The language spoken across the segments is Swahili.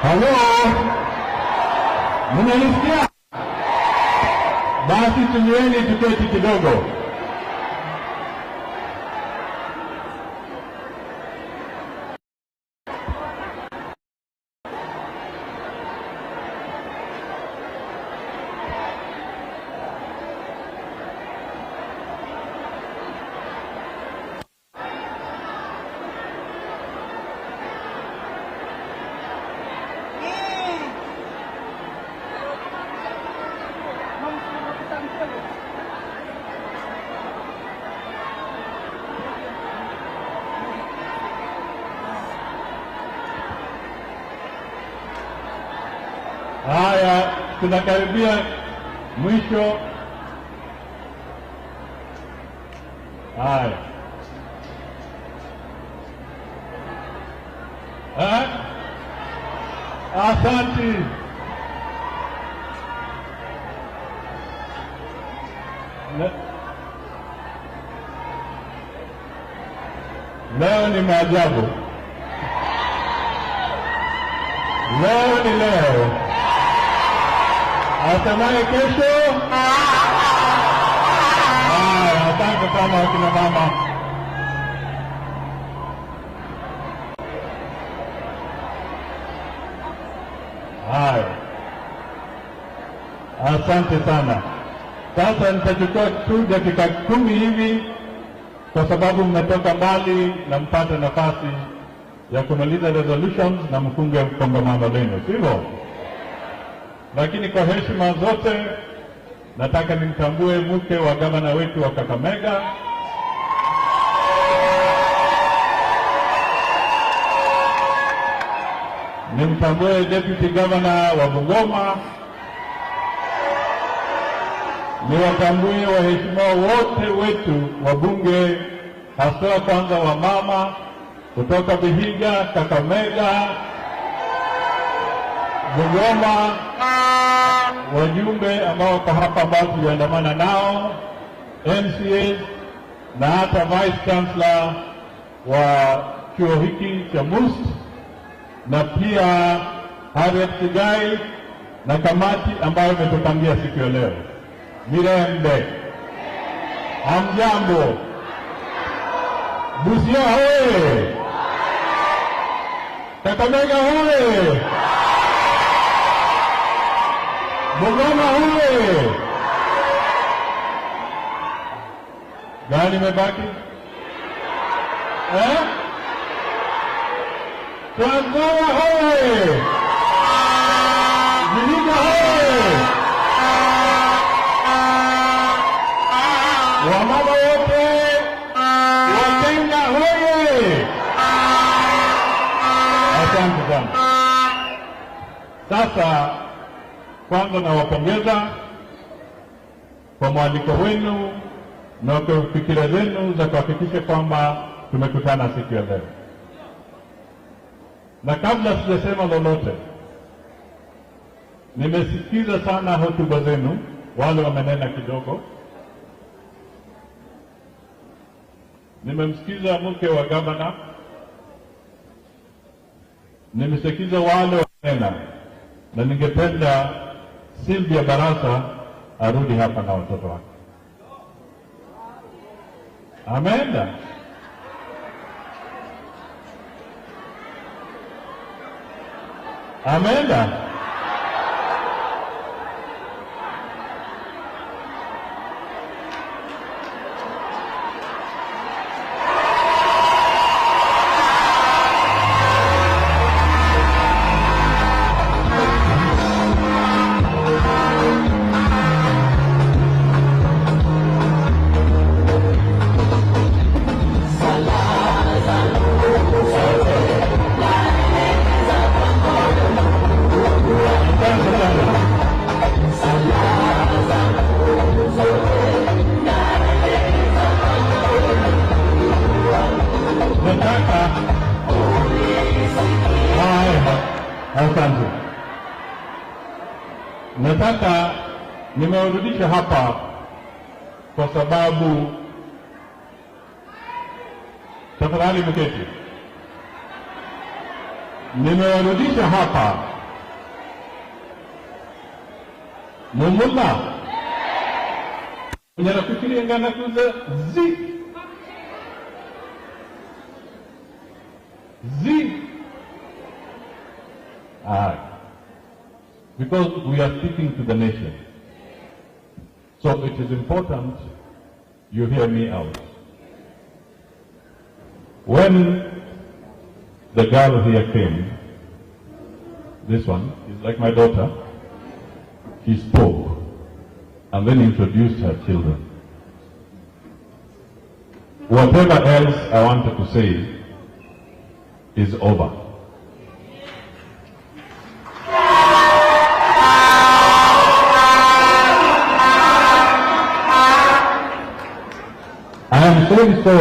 Halo, mnanisikia? Basi tulieni tuketi kidogo. Haya, tunakaribia mwisho. Haya. Asante. Leo ni maajabu. Leo ni leo. Asemaye kesho. Asante sana wakina mama. Haya. Asante sana. Sasa nitachukua tu dakika 10 hivi kwa sababu mmetoka mbali na mpate nafasi ya kumaliza resolutions na mfunge kongamano lenu, sivyo? Lakini kwa heshima zote nataka nimtambue mke wa gavana wetu wa Kakamega, nimtambue deputy governor wa Bungoma, niwatambue waheshimiwa wote wetu wabunge, hasa kwanza wa mama kutoka Vihiga, Kakamega, Bungoma, wajumbe ambao wako hapa ambao tuliandamana nao, MCAs na hata Vice Chancellor wa chuo hiki cha MUST, na pia Harriet Kigai na kamati ambayo imetupangia siku ya leo. Mirembe, hamjambo? Busia hoye! Kakamega hoye! Bungoma hoye! Gani mebaki? Tanzania hoye! Vihiga hoye! Wamama wote Wakenga hoye! Asante sana. Sasa kwanza nawapongeza kwa mwaliko wenu na kwa fikira zenu za kuhakikisha kwamba tumekutana siku ya leo. Na kabla sijasema lolote, nimesikiza sana hotuba zenu, wale wamenena kidogo. Nimemsikiza mke wa gavana, nimesikiza wale wamenena, na ningependa Sylvia Barasa arudi hapa na watoto wake. Ameenda? Ameenda? Asante. Nataka nimewarudisha hapa kwa sababu Tafadhali mketi. Nimewarudisha hapa. Mumulla. Unafikiri ngana kuza zi. Because we are speaking to the nation. So it is important you hear me out. When the girl here came, this one is like my daughter, she spoke and then introduced her children. Whatever else I wanted to say is over. I am saying so,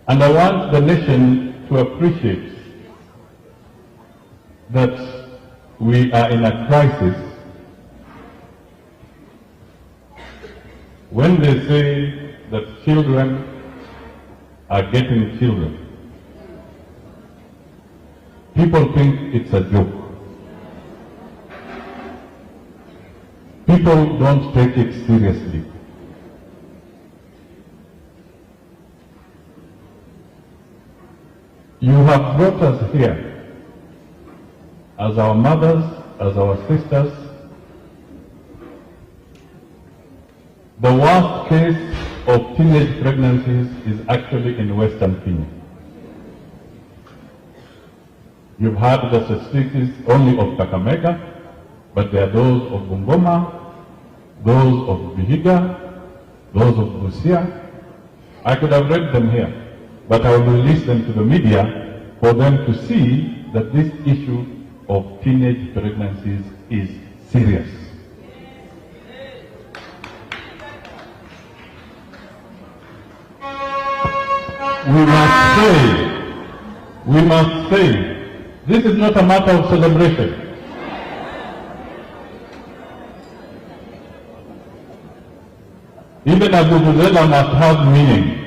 and I want the nation to appreciate that we are in a crisis. When they say that children are getting children, people think it's a joke. People don't take it seriously. You have brought us here as our mothers, as our sisters. The worst case of teenage pregnancies is actually in Western Kenya. You've heard the statistics only of Kakamega, but there are those of Bungoma, those of Vihiga, those of Busia. I could have read them here, but I will release them to the media for them to see that this issue of teenage pregnancies is serious. We must say, this is not a matter of celebration. Even a vuvuzela must have meaning.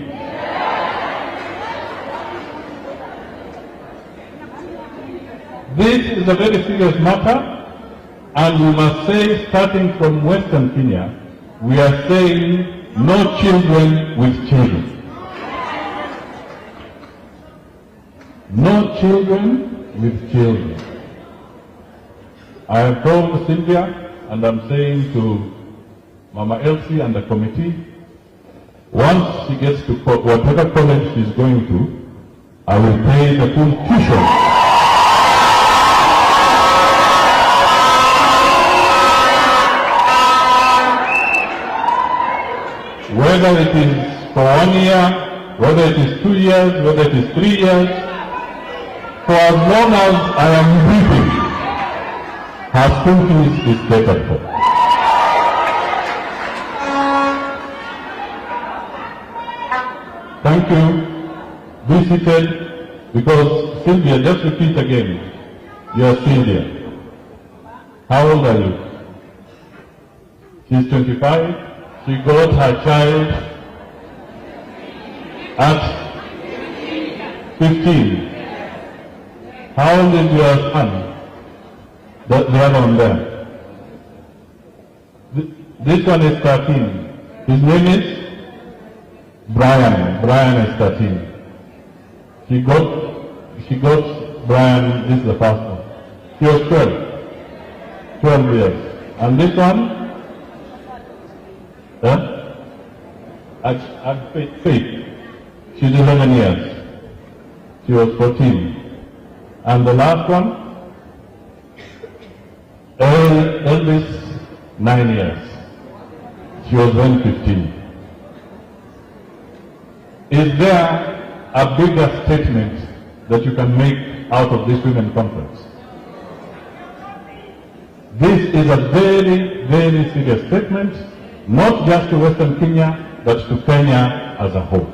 This is a very serious matter, and we must say, starting from Western Kenya, we are saying no children with children. No children with children. I have told Sylvia, and I'm saying to Mama Elsie and the committee, once she gets to whatever college she's going to, I will pay the full tuition. Whether it is for 1 year, whether it is 2 years, whether it is 3 years, for as long as I am breathing, her school fees is catered for. Thank you. Be seated, because Sylvia, just repeat again. You are Sylvia. How old are you? She's 25. She got her child at 15. How old is your son? The other one there. This one is 13. His name is Brian. Brian is 13. She got Brian, this is the first one. He was 12. 12 years. And this one? At Faith. She's 11 years. She was 14. And the last one? Elvis, 9 years. She was then 15. Is there a bigger statement that you can make out of this women conference? This is a very, very serious statement, not just to Western Kenya, but to Kenya as a whole.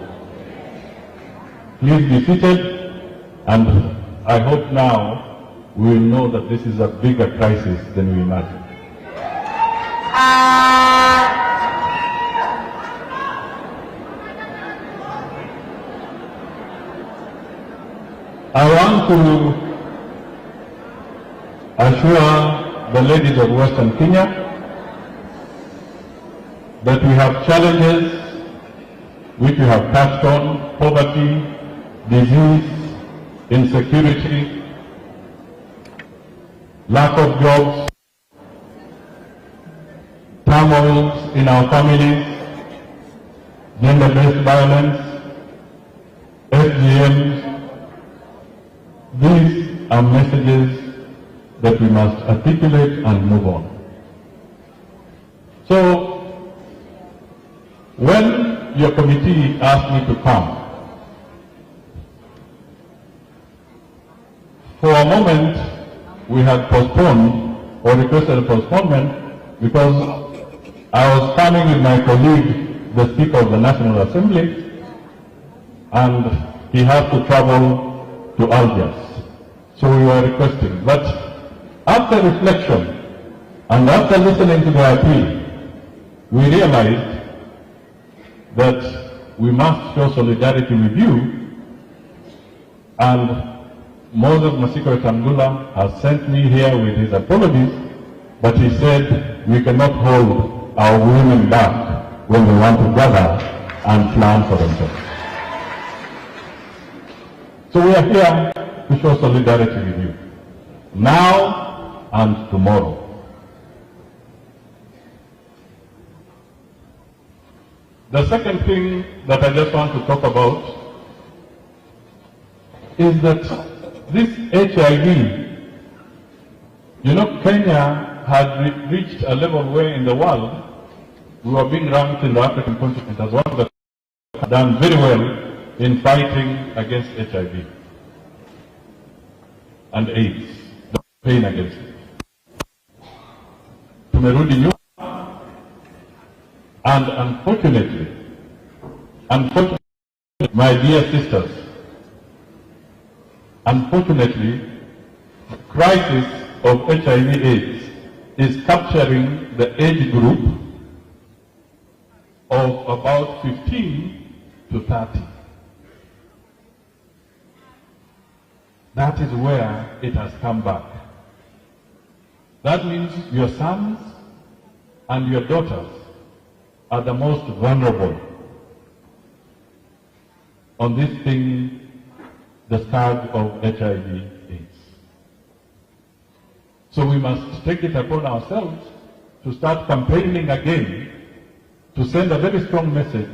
Please be seated, and I hope now we will know that this is a bigger crisis than we imagined. I want to assure the ladies of Western Kenya that we have challenges which we have touched on: poverty, disease, insecurity, lack of jobs, turmoils in our families, gender-based violence, FGMs. These are messages that we must articulate and move on. So, when your committee asked me to come, for a moment we had postponed or requested a postponement because I was coming with my colleague, the Speaker of the National Assembly, and he has to travel to Algiers. So we were requesting. But after reflection and after listening to the appeal, we realized that we must show solidarity with you, and Moses Masiko Tangula has sent me here with his apologies, but he said we cannot hold our women back when they want to gather and plan for themselves. So we are here to show solidarity with you, now and tomorrow. The second thing that I just want to talk about is that this HIV, you know, Kenya had reached a level where in the world we were being ranked in the African continent as one that had done very well in fighting against HIV and AIDS, the pain against it. Tumerudi nyuma, and unfortunately, my dear sisters, unfortunately, the crisis of HIV/AIDS is capturing the age group of about 15 to 30. That is where it has come back. That means your sons and your daughters are the most vulnerable on this thing, the scourge of HIV/AIDS. So we must take it upon ourselves to start campaigning again, to send a very strong message,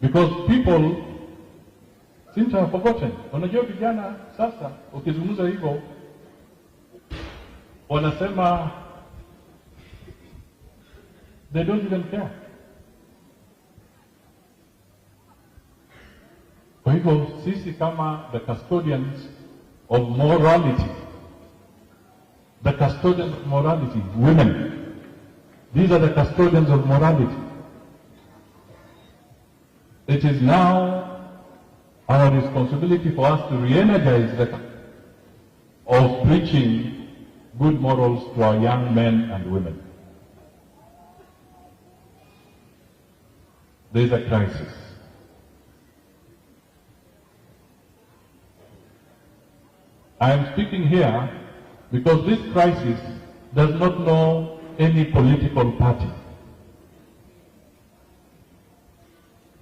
because people seem to have forgotten. Unajua vijana sasa ukizungumza hivyo wanasema they don't even care. Kwa hivyo sisi kama the custodians of morality, the custodians of morality, women, these are the custodians of morality. It is now our responsibility for us to re-energize the of preaching good morals to our young men and women. There is a crisis. I am speaking here because this crisis does not know any political party.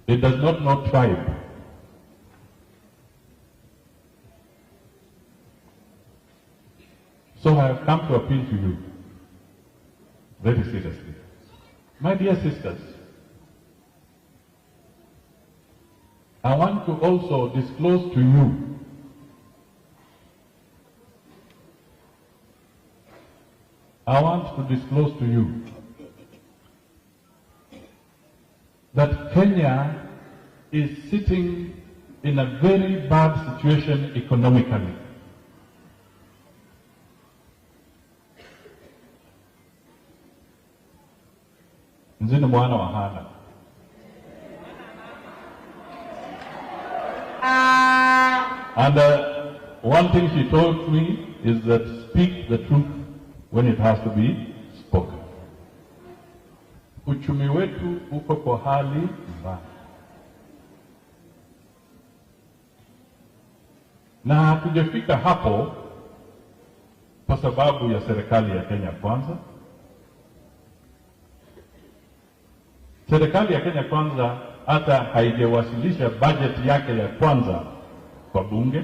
It does not know tribe. So I have come to appeal to you very seriously. My dear sisters, I want to also disclose to you that Kenya is sitting in a very bad situation economically. Nzini mwana wa Hana. And one thing she told me is that speak the truth when it has to be spoken. Uchumi wetu uko kwa hali mbaya. Na hatujafika hapo kwa sababu ya serikali ya Kenya Kwanza. Serikali ya Kenya Kwanza hata haijawasilisha budget yake ya kwanza kwa bunge.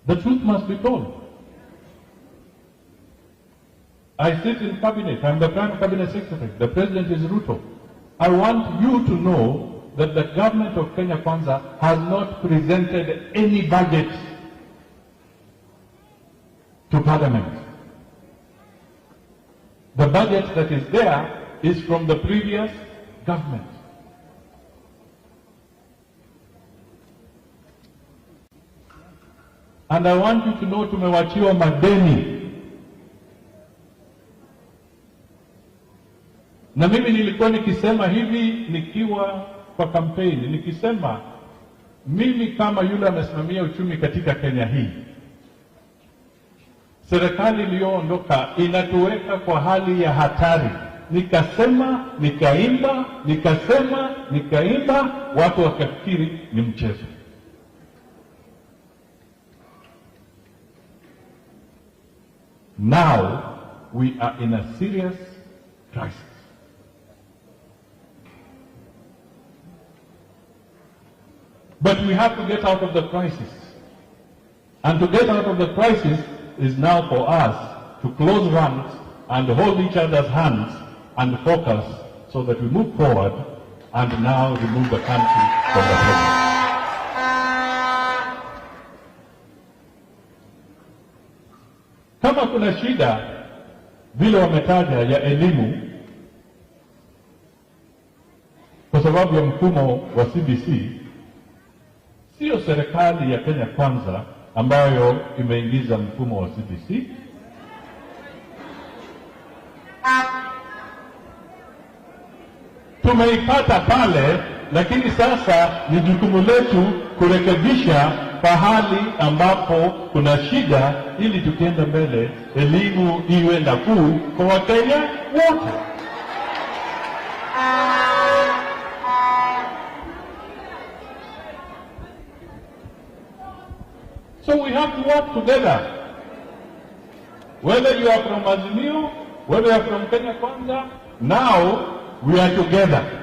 The truth must be told. I sit in cabinet. I'm the prime cabinet secretary. The president is Ruto. I want you to know that the government of Kenya Kwanza has not presented any budget to Parliament. The budget that is there is from the previous government. And I want you to know tumewachiwa madeni. Na mimi nilikuwa nikisema hivi nikiwa kwa kampeni, nikisema mimi kama yule amesimamia uchumi katika Kenya hii, serikali iliyoondoka inatuweka kwa hali ya hatari. Nikasema, nikaimba, nikasema, nikaimba, watu wakafikiri ni mchezo. Now we are in a serious crisis. But we have to get out of the crisis. And to get out of the crisis is now for us to close ranks and hold each other's hands and focus so that we move forward and now remove the country from the problem. Kama kuna shida vile wametaja ya elimu kwa sababu ya mfumo wa CBC, sio serikali ya Kenya Kwanza ambayo imeingiza mfumo wa CBC. Tumeipata pale, lakini sasa ni jukumu letu kurekebisha pahali ambapo kuna shida, ili tukienda mbele elimu iwe nafuu kwa Wakenya wote. So we have to work together. Whether you are from Azimio, whether you are from Kenya Kwanza, now we are together.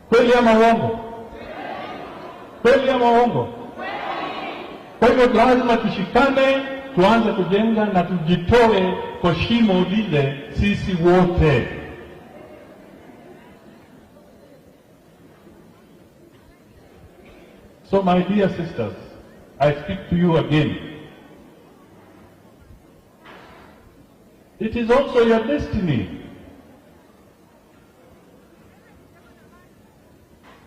Kweli ama uongo? Kweli ama uongo? Kwa hivyo lazima tushikane, tuanze kujenga na tujitoe kwa shimo lile sisi wote. So my dear sisters, I speak to you again. It is also your destiny.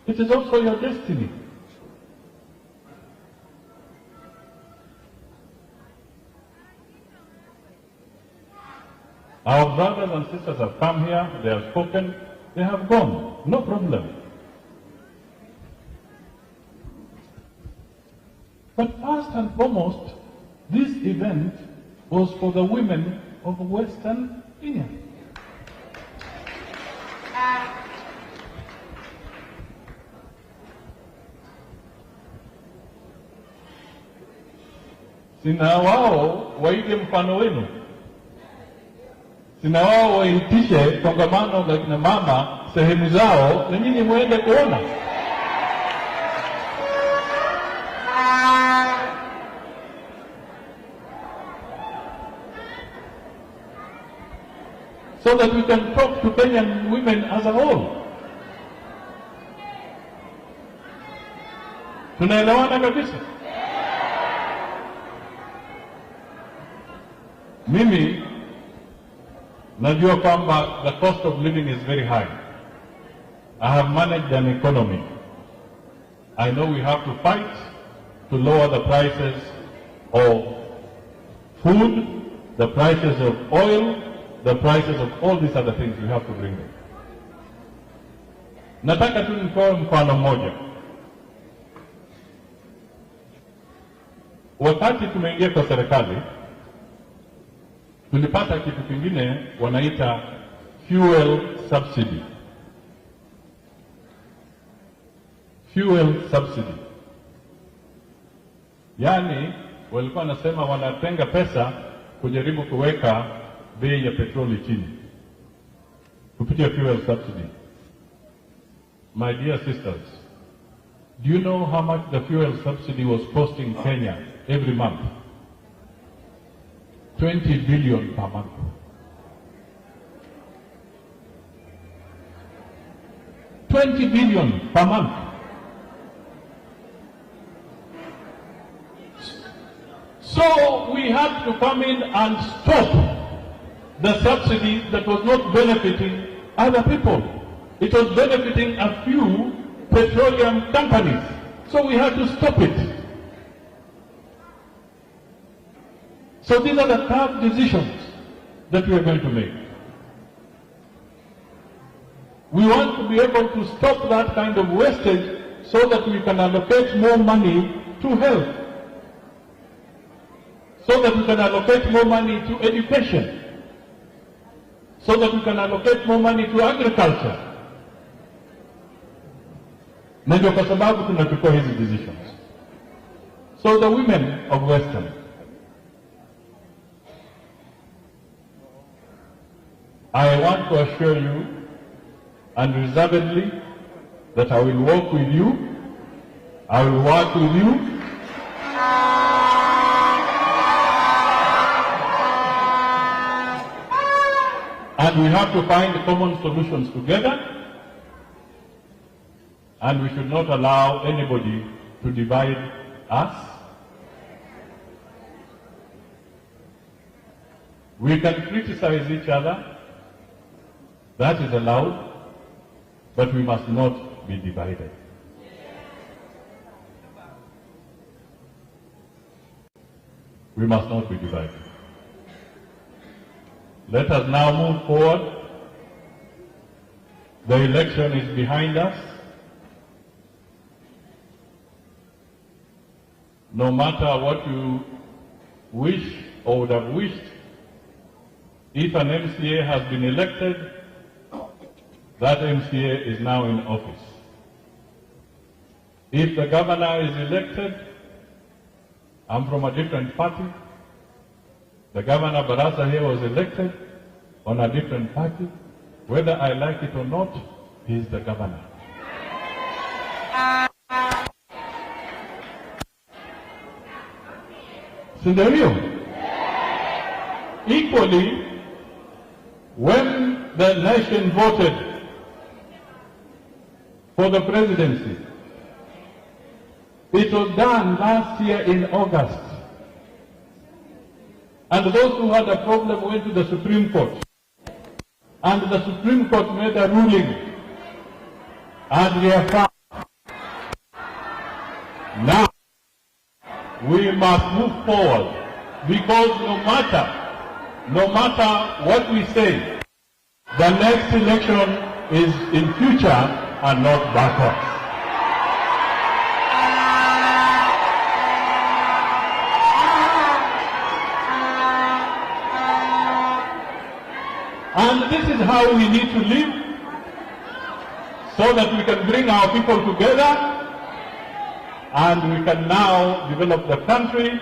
It is also your destiny. Our brothers and sisters have come here, they have spoken, they have gone. No problem. But first and foremost, this event was for the women of Western Kenya. Sina wao waige mfano wenu. Sina wao waitishe kongamano la kina mama sehemu zao, na nyinyi muende kuona. So that we can talk to Kenyan women as a whole. Tunaelewana kabisa? Mimi najua kwamba the cost of living is very high. I have managed an economy. I know we have to fight to lower the prices of food, the prices of oil, the prices of all these other things. We have to bring them. Nataka tu nitoe mfano mmoja. Wakati tumeingia kwa serikali, tulipata kitu kingine wanaita fuel subsidy. fuel subsidy. Yaani walikuwa nasema wanatenga pesa kujaribu kuweka bei ya petroli chini kupitia fuel subsidy. My dear sisters, do you know how much the fuel subsidy was costing Kenya every month? 20 billion per month. 20 billion per month. So we had to come in and stop the subsidy that was not benefiting other people. It was benefiting a few petroleum companies. So we had to stop it. So these are the tough decisions that we are going to make. We want to be able to stop that kind of wastage so that we can allocate more money to health, so that we can allocate more money to education, so that we can allocate more money to agriculture. Na ndio kwa sababu tunachukua hizi decisions. So the women of Western, I want to assure you unreservedly that I will work with you, I will work with you, and we have to find common solutions together, and we should not allow anybody to divide us. We can criticize each other, that is allowed, but we must not be divided. We must not be divided. Let us now move forward. The election is behind us. No matter what you wish or would have wished, if an MCA has been elected, that MCA is now in office. If the governor is elected, I'm from a different party. The governor Barasa here was elected on a different party. Whether I like it or not, he is the governor. Scenario. Equally, when the nation voted for the presidency, it was done last year in August. And those who had a problem went to the Supreme Court. And the Supreme Court made a ruling. And we are found. Now, we must move forward. Because no matter what we say, the next election is in future and not backwards. And this is how we need to live, so that we can bring our people together and we can now develop the country.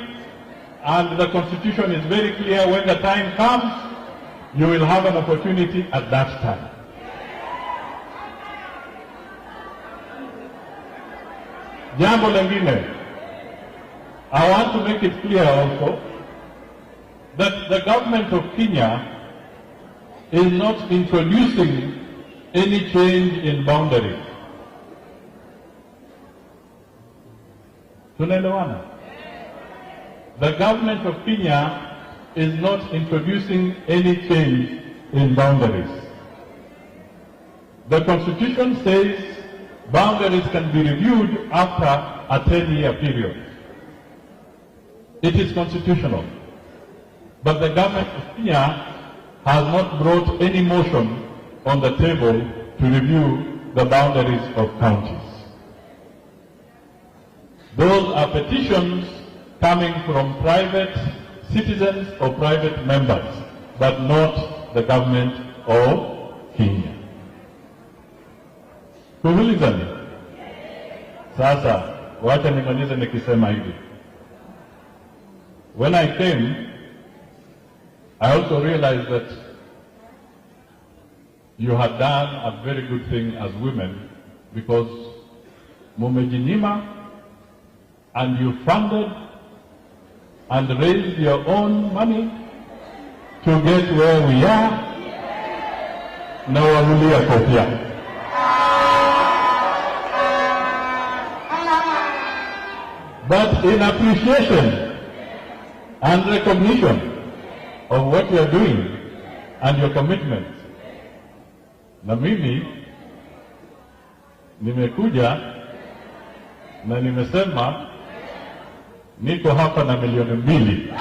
And the Constitution is very clear: when the time comes, you will have an opportunity at that time. Jambo lengine, I want to make it clear also that the government of Kenya is not introducing any change in boundaries. Tunaelewana? The government of Kenya is not introducing any change in boundaries. The Constitution says boundaries can be reviewed after a 10-year period. It is constitutional. But the government of Kenya has not brought any motion on the table to review the boundaries of counties. Those are petitions coming from private citizens or private members, but not the government of Kenya. Kuulizani, Sasa wacha nimalize nikisema hivi. When I came, I also realized that you had done a very good thing as women, because mumejinyima and you funded and raised your own money to get where we are. Na wamulia kofia. But in appreciation and recognition of what you are doing and your commitment, na mimi nimekuja na nimesema niko hapa na milioni 2.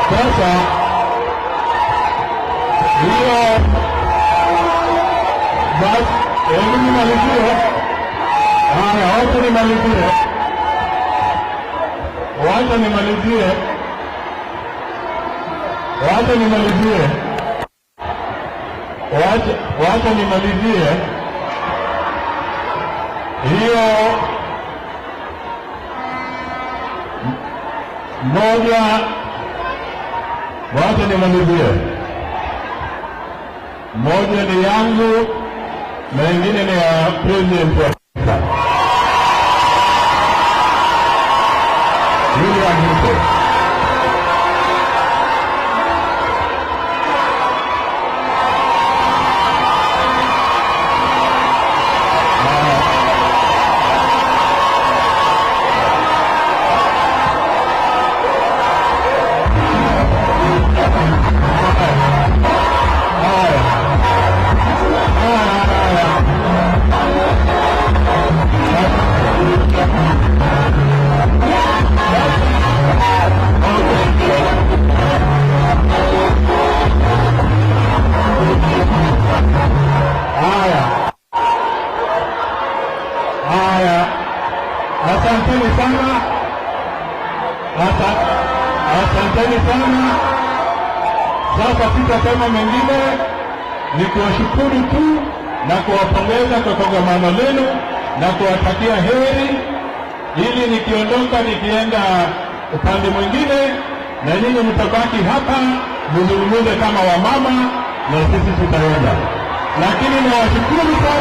Sasa hiyo basi, hebu nimalizie. Haya, wacha nimalizie, wacha nimalizie, wacha nimalizie, wacha nimalizie hiyo moja. Wacha nimalizie. Moja ni yangu na ingine ni ya president wa Ruto. Asanteni sana, asanteni sana. Sasa sitasema mengine, ni kuwashukuru tu na kuwapongeza kwa kongamano lenu na kuwatakia heri, ili nikiondoka nikienda upande mwingine na nyinyi mtabaki hapa mzungumze kama wamama na sisi tutaenda. Lakini nawashukuru sana.